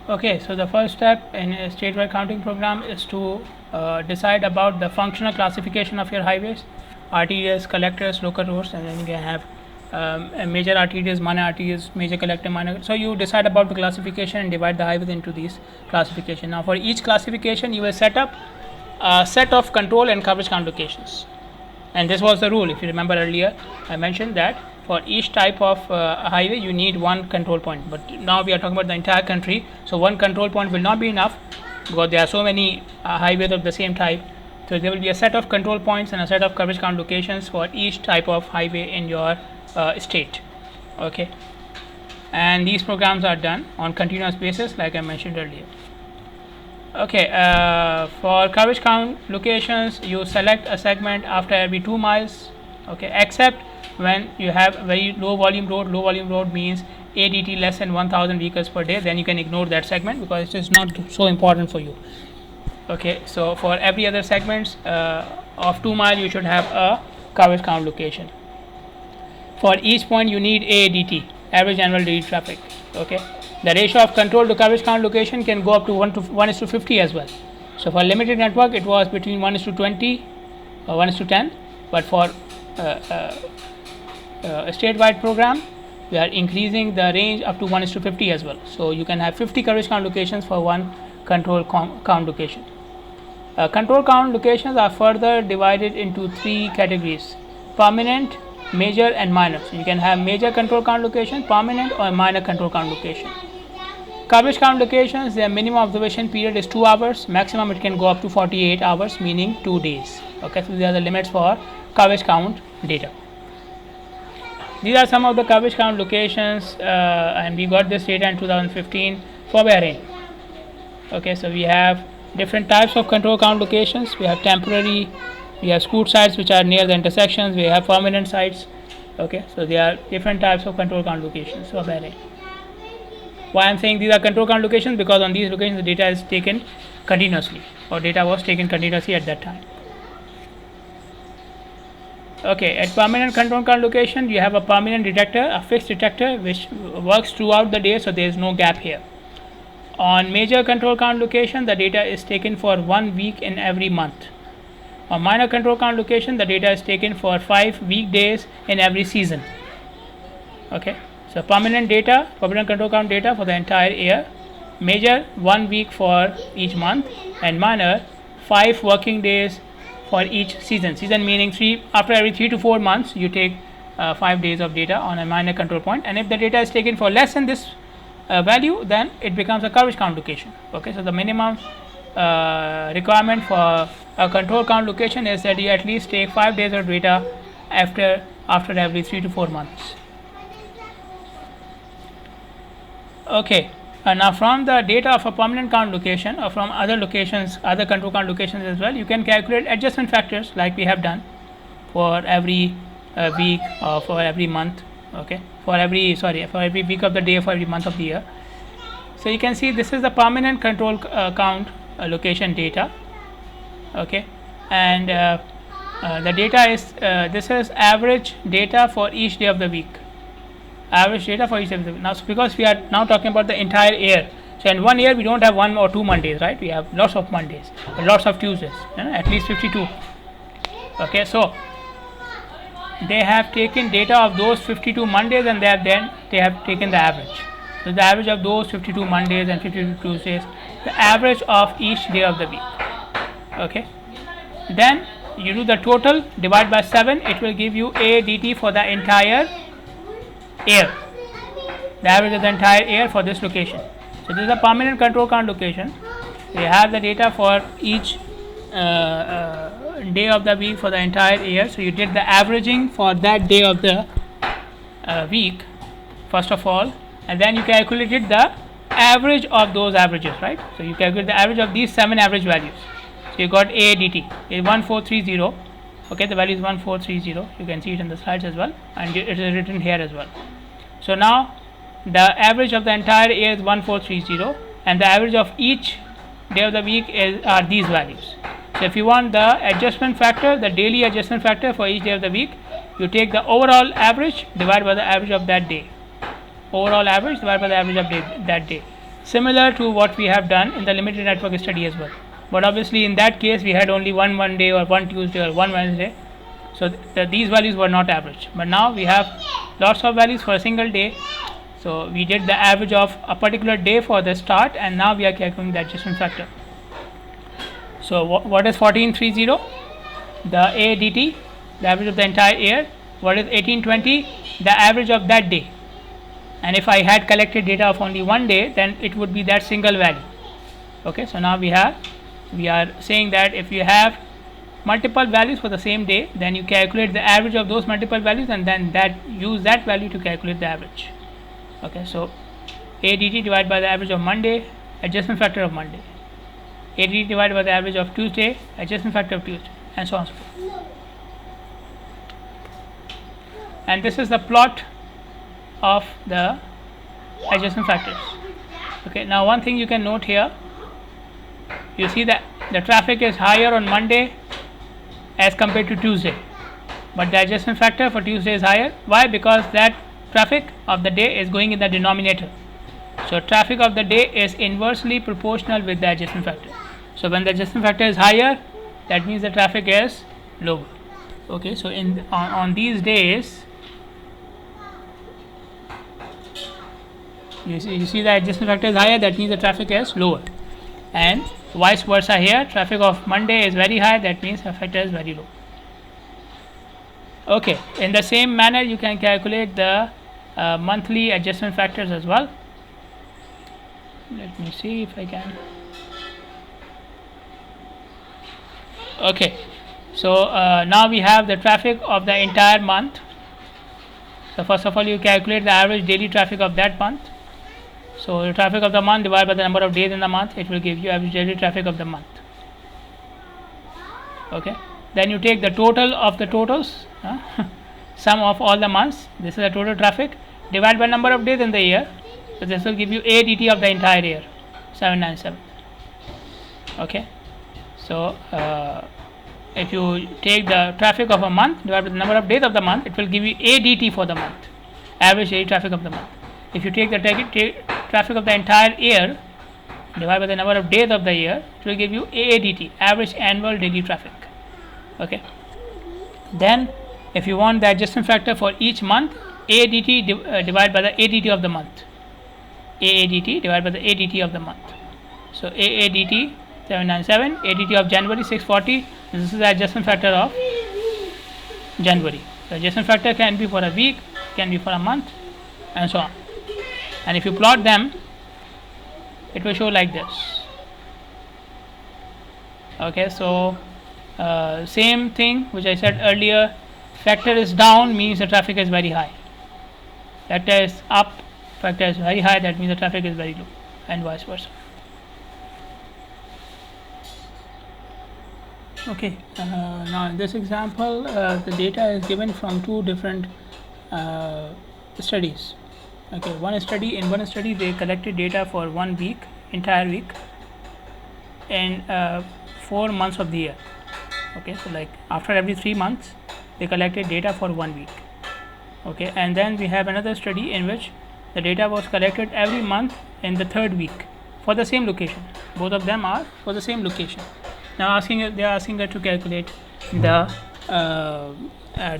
Okay, so the first step in a statewide counting program is to decide about the functional classification of your highways, arterials, collectors, local roads, and then you can have a major arterials, minor arterials, major collector, minor. So you decide about the classification and divide the highways into these classification. Now for each classification, you will set up a set of control and coverage count locations. And this was the rule. If you remember earlier, I mentioned that for each type of highway you need one control point, but now we are talking about the entire country, so one control point will not be enough because there are so many highways of the same type. So there will be a set of control points and a set of coverage count locations for each type of highway in your state. Okay, and these programs are done on continuous basis like I mentioned earlier. Okay, for coverage count locations, you select a segment after every 2 miles. Okay, except when you have very low volume road. Low volume road means AADT less than 1000 vehicles per day, then you can ignore that segment because it is not so important for you. Okay, so for every other segments of 2 mile, you should have a coverage count location. For each point you need AADT, average annual daily traffic. Okay, the ratio of control to coverage count location can go up to 1:50 as well. So for limited network it was between 1:20 or 1:10, but for a statewide program we are increasing the range up to 1:50 as well. So you can have 50 coverage count locations for one control count location. Control count locations are further divided into 3 categories: permanent, major, and minor. So you can have major control count location, permanent, or minor control count location. Coverage count locations, their minimum observation period is 2 hours, maximum it can go up to 48 hours, meaning 2 days. Okay, so these are the limits for coverage count data. These are some of the coverage count locations, and we got this data in 2015 for Bahrain. Okay, so we have different types of control count locations. We have temporary, we have scoot sites which are near the intersections, we have permanent sites. Okay, so there are different types of control count locations for Bahrain. Why I am saying these are control count locations? Because on these locations the data is taken continuously, or data was taken continuously at that time. Okay, at permanent control count location you have a permanent detector, a fixed detector which works throughout the day, so there is no gap here. On major control count location the data is taken for 1 week in every month. On minor control count location the data is taken for 5 weekdays in every season. Okay, so permanent control count data for the entire year, major 1 week for each month, and minor 5 working days for each season. Season meaning after every 3 to 4 months you take 5 days of data on a minor control point, and if the data is taken for less than this value, then it becomes a coverage count location. Okay, so the minimum requirement for a control count location is that you at least take 5 days of data after every 3 to 4 months. Okay, now from the data of a permanent count location or from other locations, other control count locations as well, you can calculate adjustment factors like we have done for every week or for every month. Okay, for every week of the day, for every month of the year. So you can see this is the permanent control count location data. Okay, and the data is this is average data for each day of the week. Average data for each day of the week. Now, so because we are now talking about the entire year, so in 1 year we don't have 1 or 2 Mondays, right? We have lots of Mondays, lots of Tuesdays, at least 52. Okay, so they have taken data of those 52 Mondays and they have taken the average. So the average of those 52 Mondays and 52 Tuesdays, the average of each day of the week. Okay, then you do the total, divide by 7, it will give you AADT for the entire year, the average of the entire year for this location. So this is a permanent control count location. We have the data for each day of the week for the entire year. So you did the averaging for that day of the week first of all, and then you calculated the average of those averages, right? So you calculate the average of these 7 average values. So you got AADT is 1430. Okay, the value is 1430. You can see it in the slides as well, and it is written here as well. So now the average of the entire year is 1430, and the average of each day of the week are these values. So if you want the adjustment factor, the daily adjustment factor for each day of the week, you take the overall average divided by the average of that day. Overall average divided by the average of that day. similar to what we have done in the limited network study as well. But obviously in that case we had only one Monday or one Tuesday or one Wednesday, so these values were not average. But now we have lots of values for a single day, so we did the average of a particular day for the start, and now we are calculating the adjustment factor. So what is 1430? The AADT, the average of the entire year. What is 1820? The average of that day. And if I had collected data of only one day, then it would be that single value. Okay, so now we are saying that if you have multiple values for the same day, then you calculate the average of those multiple values, and then use that value to calculate the average. Okay, so AADT divided by the average of Monday, adjustment factor of Monday. AADT divided by the average of Tuesday, adjustment factor of Tuesday, and so on and so forth. And this is the plot of the adjustment factors. Okay, now one thing you can note here, you see that the traffic is higher on Monday as compared to Tuesday, but the adjustment factor for Tuesday is higher. Why? Because that traffic of the day is going in the denominator. So traffic of the day is inversely proportional with the adjustment factor. So when the adjustment factor is higher, that means the traffic is lower. Okay, so on these days, you see the adjustment factor is higher, that means the traffic is lower, and vice versa here, traffic of Monday is very high, that means the factor is very low. Okay, in the same manner you can calculate the monthly adjustment factors as well. Let me see if I can. Okay, so now we have the traffic of the entire month. So first of all, you calculate the average daily traffic of that month. So the traffic of the month divided by the number of days in the month, it will give you average daily traffic of the month. Okay, then you take the total of the totals, sum of all the months, this is the total traffic, divided by number of days in the year. So this will give you AADT of the entire year, 797. Okay, so if you take the traffic of a month divided by the number of days of the month, it will give you AADT for the month, average daily traffic of the month. If you take the traffic of the entire year divided by the number of days of the year, it will give you AADT, average annual daily traffic. Okay, then if you want the adjustment factor for each month, AADT divided by the ADT of the month, AADT divided by the ADT of the month. So AADT 797, ADT of January 640, this is the adjustment factor of January. The adjustment factor can be for a week, can be for a month, and so on. And if you plot them, it will show like this. Okay, so same thing which I said earlier, factor is down means the traffic is very high, factor is up, factor is very high, that means the traffic is very low, and vice versa. Okay, now in this example, the data is given from two different studies. Okay, in one study they collected data for 1 week, entire week, in 4 months of the year. Okay, so like after every 3 months they collected data for 1 week. Okay, and then we have another study in which the data was collected every month in the 3rd week for the same location. Both of them are for the same location. Now they are asking us to calculate the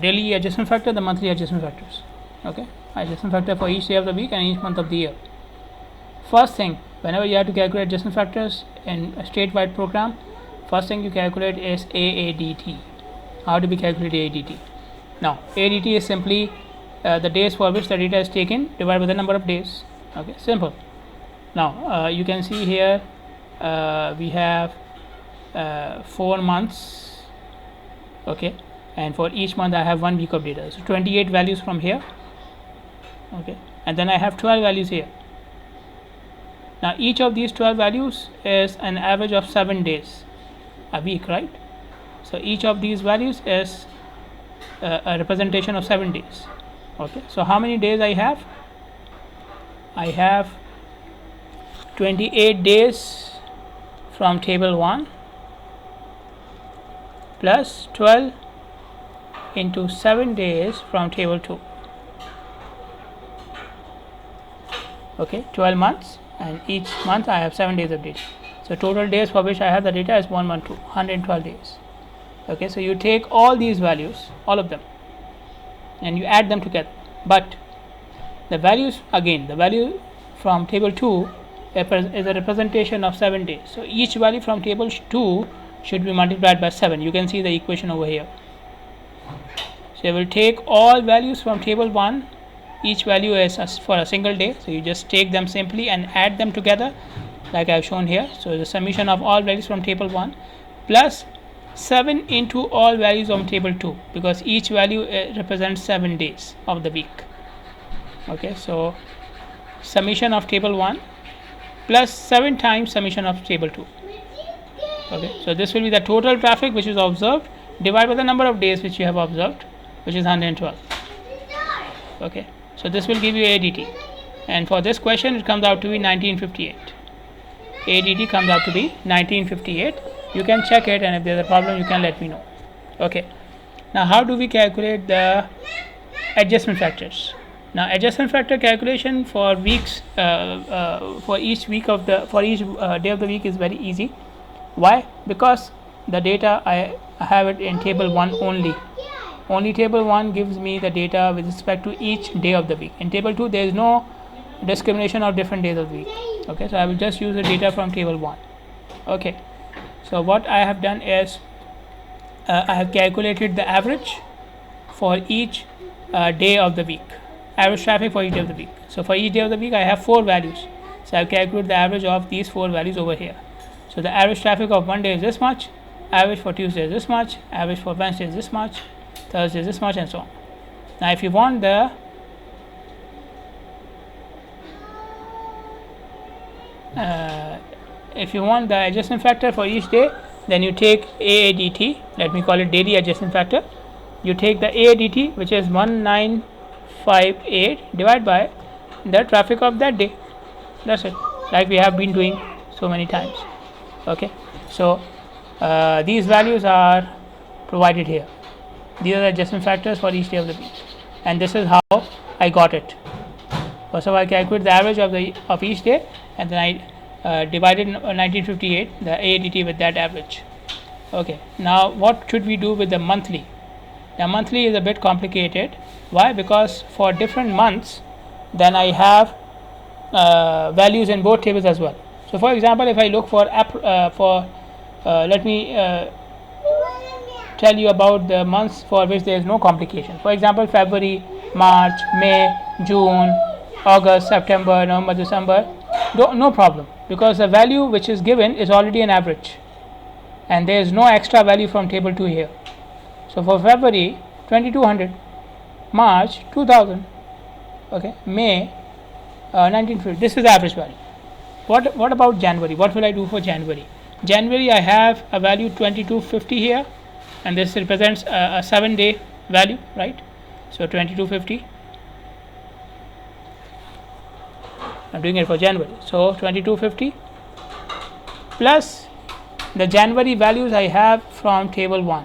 daily adjustment factor, the monthly adjustment factors. Okay, adjustment factor for each day of the week and each month of the year. First thing, whenever you have to calculate adjustment factors in a statewide program, first thing you calculate is AADT. How do we calculate AADT? Now AADT is simply the days for which the data is taken divided by the number of days. Okay, simple. Now you can see here we have 4 months. Okay, and for each month I have 1 week of data, so 28 values from here. Okay, and then I have 12 values here. Now each of these 12 values is an average of 7 days a week, right? So each of these values is a representation of 7 days. Okay, so how many days I have? I have 28 days from table 1 plus 12 into 7 days from table 2. Okay, 12 months and each month I have 7 days of data. So total days for which I have the data is 112 days. Okay, so you take all these values, all of them, and you add them together. But the values, again, the value from table 2 is a representation of 7 days. So each value from table 2 should be multiplied by 7. You can see the equation over here. So you will take all values from table 1. Each value is for a single day, so you just take them simply and add them together like I have shown here. So the summation of all values from table 1 plus 7 into all values from table 2, because each value represents 7 days of the week. Okay, so summation of table 1 plus 7 times summation of table 2. Okay, so this will be the total traffic which is observed divided by the number of days which you have observed, which is 112. Okay, so this will give you AADT, and for this question it comes out to be 1958. AADT comes out to be 1958. You can check it, and if there is a problem you can let me know. Okay, now how do we calculate the adjustment factors? Now adjustment factor calculation for weeks, for each day of the week is very easy. Why? Because the data I have it in table 1 only. Only table 1 gives me the data with respect to each day of the week. In table 2 there is no discrimination of different days of the week. Okay, so I will just use the data from table 1. Okay, so what I have done is I have calculated the average for each day of the week, average traffic for each day of the week. So for each day of the week I have 4 values, so I have calculated the average of these 4 values over here. So the average traffic of Monday is this much, average for Tuesday is this much, average for Wednesday is this much, Thursday is this much, and so on. Now if you want the adjustment factor for each day, then you take AADT, let me call it daily adjustment factor. You take the AADT, which is 1958, divided by the traffic of that day. That's it, like we have been doing so many times. Okay, so these values are provided here. These are the adjustment factors for each day of the week, and this is how I got it. First of all, I calculate the average of each day, and then I divided 1958 the AADT with that average. Okay, now what should we do with the monthly? The monthly is a bit complicated. Why? Because for different months then I have values in both tables as well. So for example, if I look for let me tell you about the months for which there is no complication. For example, February, March, May, June, August, September, November, December, no problem, because the value which is given is already an average and there is no extra value from table 2 here. So for February 2200, March 2000, okay, May 1950, this is the average value. What about January? What will I do for January? January I have a value 2250 here, and this represents a 7-day value, right? So 2250, I'm doing it for January. So 2250 plus the January values I have from table 1.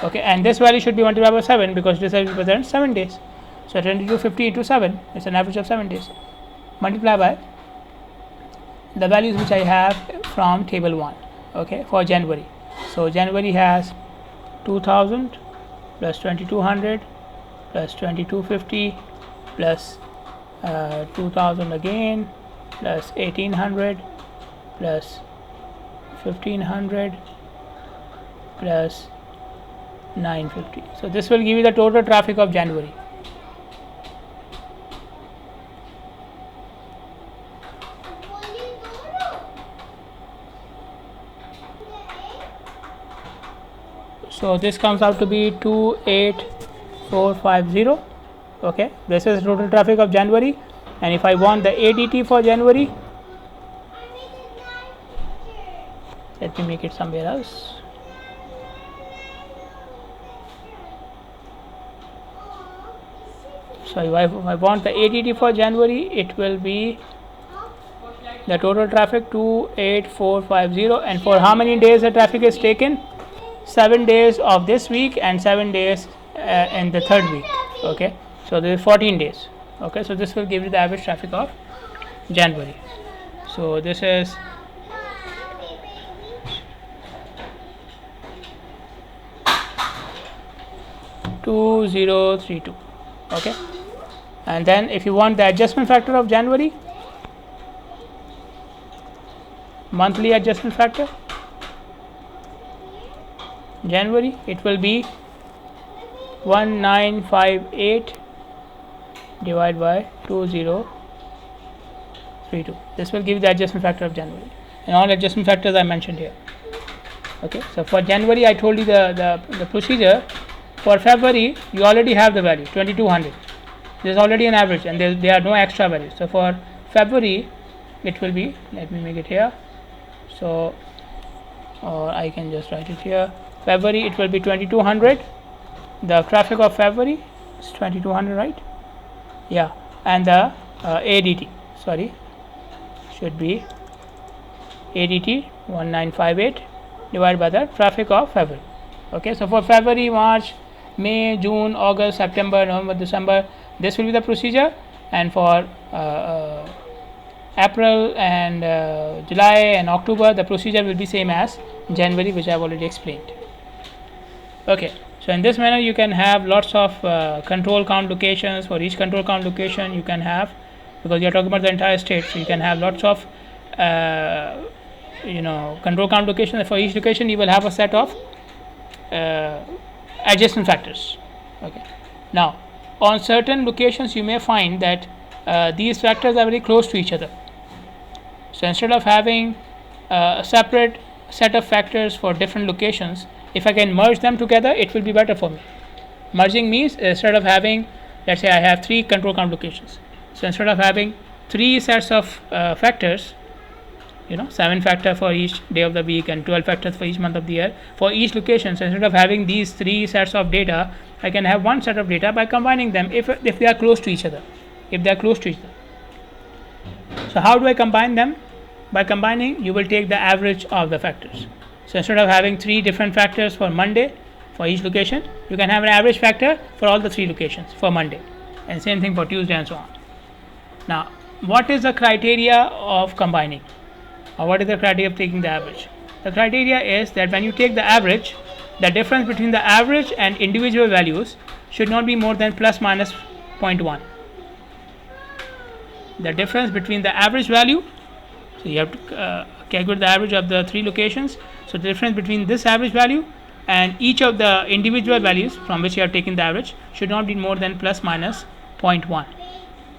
Okay, and this value should be multiplied by 7 because this represents 7 days. So 2250 into 7 is an average of 7 days. Multiply by the values which I have from table 1. Okay, for January. So January has 2000 plus 2200 plus 2250 plus 2000 again plus 1800 plus 1500 plus 950. So this will give you the total traffic of January. So this comes out to be 28450. Okay, this is total traffic of January, and if I want the ADT for January, let me make it somewhere else. So if I want the ADT for January, it will be the total traffic 28450, and for how many days the traffic is taken? 7 days of this week and 7 days in the third week. Okay, so there is 14 days. Okay, so this will give you the average traffic of January. So this is 2032. Okay, and then if you want the adjustment factor of January, monthly adjustment factor January, it will be 1958 divided by 2032. This will give you the adjustment factor of January, and all adjustment factors I mentioned here. Okay, so for January I told you the procedure. For February you already have the value 2200. There is already an average, and there are no extra values. So for February it will be, let me make it here, so, or I can just write it here. February it will be 2200. The traffic of February is 2200, right? Yeah, and the AADT, sorry, should be AADT 1958 divided by the traffic of February. Okay, so for February, March, May, June, August, September, November, December, this will be the procedure, and for April and July and October, the procedure will be same as January, which I have already explained. Okay, so in this manner you can have lots of control count locations. For each control count location you can have, because you are talking about the entire state, so you can have lots of control count locations. For each location you will have a set of adjustment factors. Okay, now on certain locations you may find that these factors are very close to each other. So instead of having a separate set of factors for different locations, if I can merge them together, it will be better for me. Merging means instead of having, let's say I have 3 control count locations, so instead of having 3 sets of factors, 7 factor for each day of the week and 12 factors for each month of the year, for each location, so instead of having these 3 sets of data, I can have one set of data by combining them if they are close to each other. So how do I combine them? By combining, you will take the average of the factors. So instead of having 3 different factors for Monday for each location, you can have an average factor for all the 3 locations for Monday, and same thing for Tuesday and so on. Now, what is the criteria of combining, or what is the criteria of taking the average? The criteria is that when you take the average, the difference between the average and individual values should not be more than plus minus 0.1. The difference between the average value, so you have to calculate the average of the 3 locations. So the difference between this average value and each of the individual values from which you have taken the average should not be more than plus minus 0.1.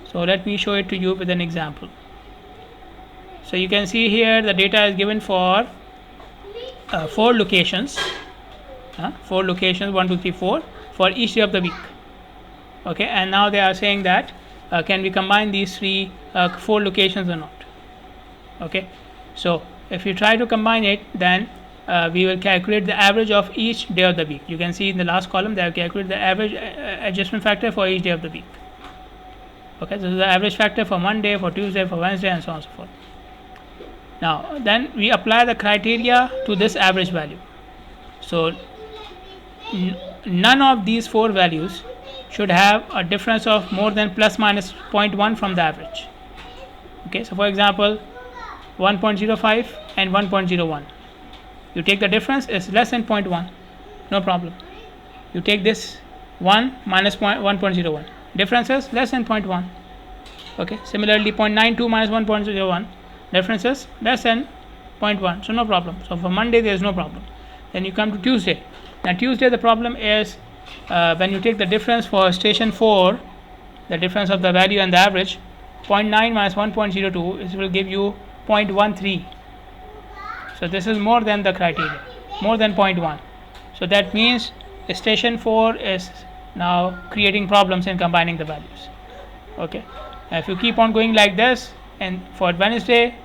So let me show it to you with an example. So you can see here the data is given for 4 locations, 4 locations, 1, 2, 3, 4 for each day of the week. Okay, and now they are saying that can we combine these 4 locations or not? Okay, so if you try to combine it, then we will calculate the average of each day of the week. You can see in the last column they have calculated the average adjustment factor for each day of the week. Okay, so this is the average factor for Monday, for Tuesday, for Wednesday, and so on and so forth. Now then we apply the criteria to this average value. So none of these 4 values should have a difference of more than plus minus 0.1 from the average. Okay, so for example 1.05 and 1.01, you take the difference is less than 0.1, no problem. You take this 1 minus 1.01, difference is less than 0.1. Okay, similarly 0.92 minus 1.01, difference is less than 0.1, so no problem. So for Monday there is no problem. Then you come to Tuesday. Now Tuesday the problem is when you take the difference for station 4, the difference of the value and the average, 0.9 minus 1.02, it will give you 0.13. So this is more than the criteria, more than 0.1. So that means station 4 is now creating problems in combining the values. Okay, now if you keep on going like this, and for Wednesday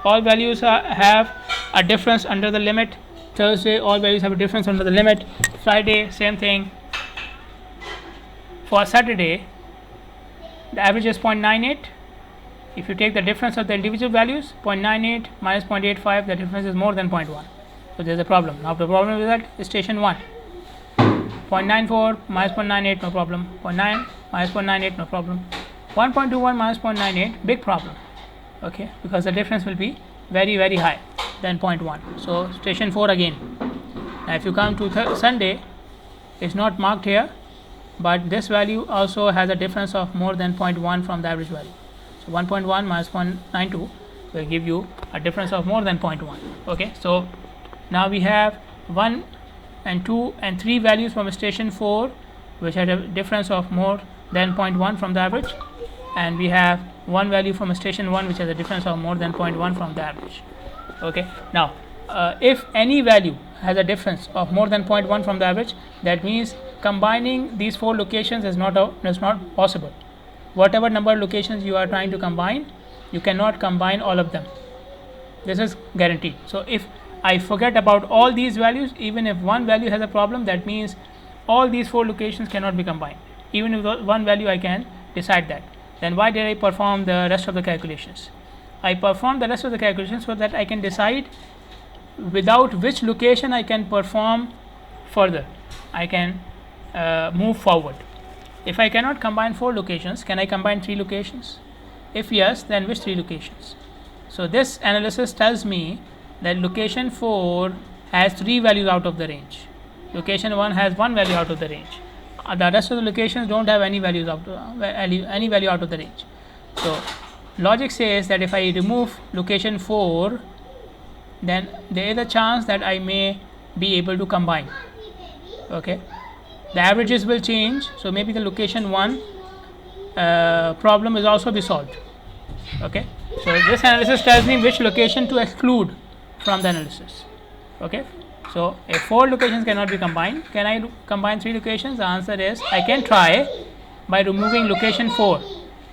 all values have a difference under the limit, Thursday all values have a difference under the limit, Friday same thing. For Saturday the average is 0.98. If you take the difference of the individual values, 0.98 minus 0.85, the difference is more than 0.1. So there is a problem. Now the problem is that station 1, 0.94 minus 0.98, no problem. 0.9 minus 0.98, no problem. 1.21 minus 0.98, big problem. okay, because the difference will be very high than 0.1. So station 4 again. Now if you come to Sunday, it's not marked here, but this value also has a difference of more than 0.1 from the average value. So 1.1 minus 0.92 will give you a difference of more than 0.1. Okay, so now we have 1 and 2 and 3 values from station 4 which had a difference of more than 0.1 from the average, and we have one value from station 1 which has a difference of more than 0.1 from the average. Okay, now if any value has a difference of more than 0.1 from the average, that means combining these 4 locations is not possible. Whatever number of locations you are trying to combine, you cannot combine all of them. This is guaranteed. So if I forget about all these values, even if one value has a problem, that means all these 4 locations cannot be combined. Even if one value I can decide that, then why did I perform the rest of the calculations? I performed the rest of the calculations so that I can decide without which location I can perform further, I can move forward. If I cannot combine 4 locations, can I combine 3 locations? If yes, then which 3 locations? So this analysis tells me that location 4 has 3 values out of the range, location 1 has 1 value out of the range, the rest of the locations don't have any values any value out of the range. So logic says that if I remove location 4, then there is a chance that I may be able to combine. Okay, the averages will change, so maybe the location 1 problem is also be solved. Okay, so this analysis tells me which location to exclude from the analysis. Okay, so if 4 locations cannot be combined, can I combine 3 locations? The answer is I can try by removing location 4.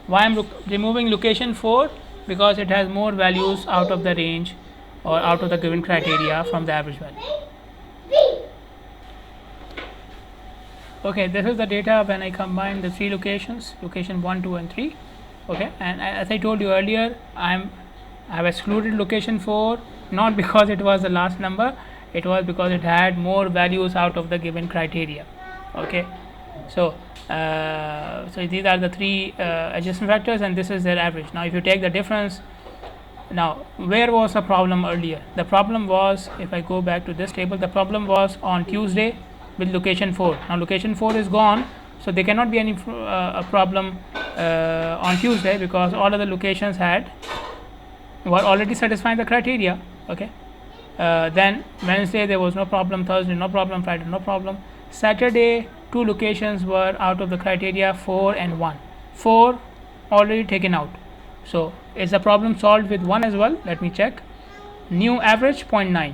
Why I am removing location 4? Because it has more values out of the range or out of the given criteria from the average value. Okay, this is the data when I combine the 3 locations, location 1, 2 and 3. Okay, and as I told you earlier, I have excluded location 4 not because it was the last number, it was because it had more values out of the given criteria. Okay, so so these are the 3 adjustment factors and this is their average. Now if you take the difference, now where was the problem earlier? The problem was, if I go back to this table, the problem was on Tuesday with location 4. Now location 4 is gone, so there cannot be any problem on Tuesday because all other locations were already satisfying the criteria. Okay, then Wednesday there was no problem, Thursday no problem, Friday no problem, Saturday 2 locations were out of the criteria, 4 and 1. 4 already taken out, so is the problem solved with 1 as well? Let me check. New average 0.9,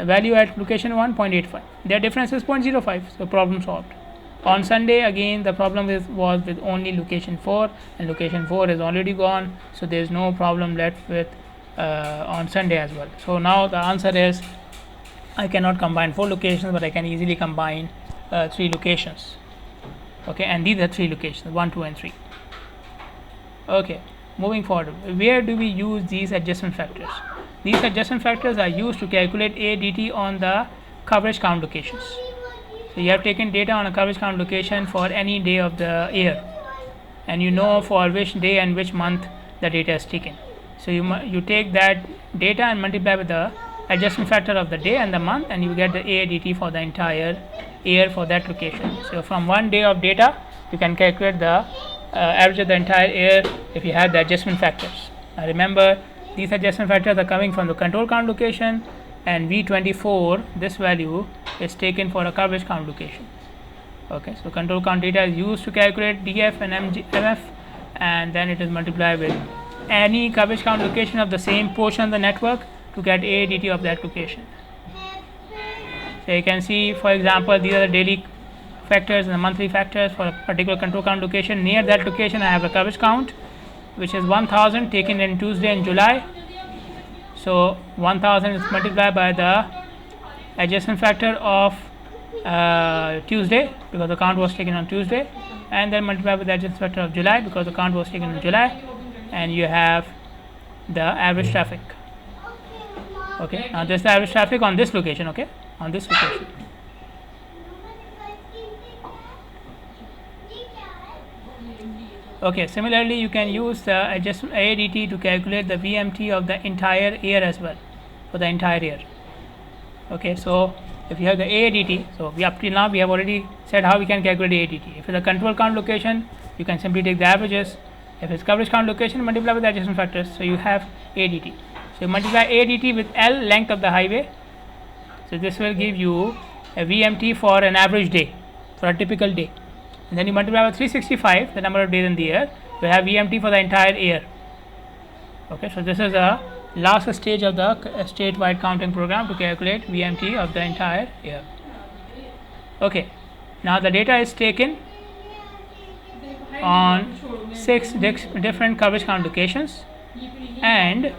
value at location 1 0.85, their difference is 0.05, so problem solved. On Sunday again the problem was with only location 4 and location 4 is already gone, so there is no problem left with on Sunday as well. So now the answer is I cannot combine 4 locations, but I can easily combine 3 locations. Okay, and these are 3 locations, 1, 2 and 3. Okay, moving forward, where do we use these adjustment factors? These adjustment factors are used to calculate AADT on the coverage count locations. So you have taken data on a coverage count location for any day of the year, and you know for which day and which month the data is taken. So you take that data and multiply with the adjustment factor of the day and the month, and you get the AADT for the entire year for that location. So from one day of data you can calculate the average of the entire year if you have the adjustment factors. Now remember, these adjustment factors are coming from the control count location, and V24, this value is taken for a coverage count location. Okay, so control count data is used to calculate DF and MF, and then it is multiplied with any coverage count location of the same portion of the network to get AADT of that location. So you can see, for example, these are the daily factors and the monthly factors for a particular control count location. Near that location I have a coverage count which is 1000 taken in Tuesday and July. So 1000 is multiplied by the adjustment factor of Tuesday because the count was taken on Tuesday, and then multiplied with the adjustment factor of July because the count was taken in July, and you have the average traffic. Okay, now this is the average traffic on this location. Okay, on this location. Okay, similarly you can use the adjustment AADT to calculate the VMT of the entire year as well, for the entire year. Okay, so if you have the AADT, so we up till now we have already said how we can calculate AADT. If it's a control count location, you can simply take the averages. If it's coverage count location, multiply with the adjustment factors, so you have AADT. So you multiply AADT with L, length of the highway, so this will give you a VMT for an average day, for a typical day, and then you multiply with 365, the number of days in the year, you have VMT for the entire year. Okay, so this is a last stage of the statewide counting program to calculate VMT of the entire year. Okay, now the data is taken on 6 different coverage count locations, and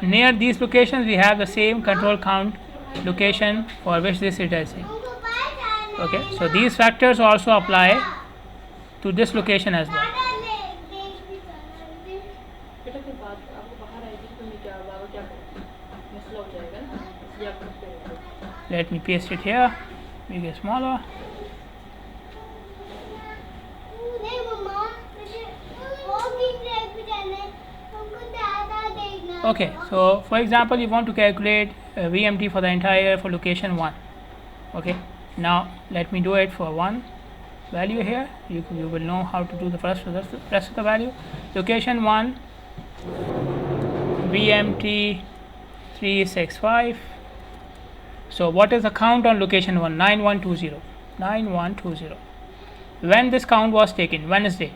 near these locations we have the same control count location for which this data is saying. Okay, so these factors also apply to this location as well. Let me paste it here, make it smaller. Okay, so for example, you want to calculate VMT for the entire year for location 1. Okay, now let me do it for one value here. You will know how to do the rest of the value. Location 1, VMT 365. So what is the count on location 1? 9120. 9120. When this count was taken? Wednesday.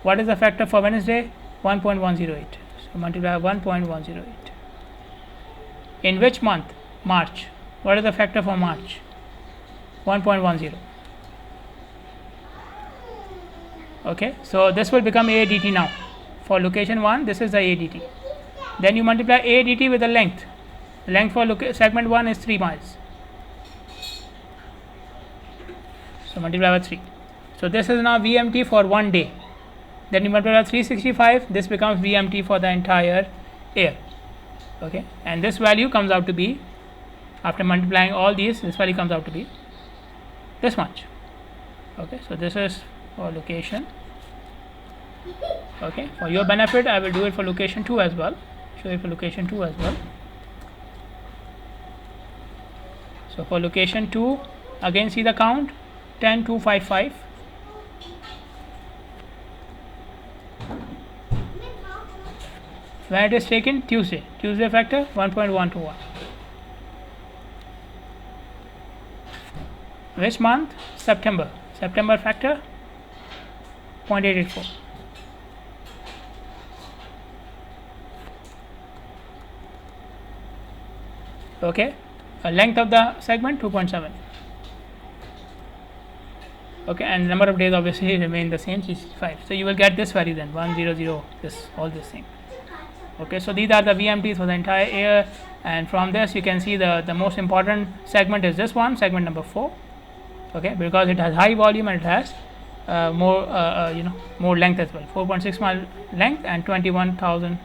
What is the factor for Wednesday? 1.108. So multiply 1.108. In which month? March. What is the factor for March? 1.10. Okay, so this will become AADT now. For location 1, this is the AADT. Then you multiply AADT with the length. The length for segment 1 is 3 miles. So multiply by 3. So this is now VMT for 1 day. Then you multiply by 365. This becomes VMT for the entire year. Okay, and this value comes out to be, after multiplying all these, this value comes out to be this much. Okay, so this is for location. Okay, for your benefit, I will do it for location 2 as well. Show it for location 2 as well. So for location 2, again see the count, 10255. When it is taken? Tuesday. Tuesday factor 1.121. Which month? September. September factor 0.884. Okay, length of the segment 2.7. Okay, and number of days obviously remain the same, 65. So you will get this value then, 100, this, all this thing. Okay, so these are the VMTs for the entire year, and from this you can see the most important segment is this one, segment number 4. Okay, because it has high volume and it has more length as well, 4.6 mile length and 21,000,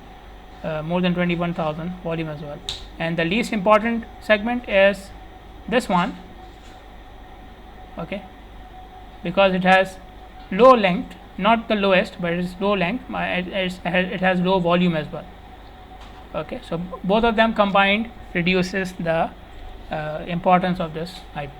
more than 21,000 volume as well. And the least important segment is this one. Okay, because it has low length, not the lowest, but it is low length. It has low volume as well. Okay, so both of them combined reduces the importance of this highway.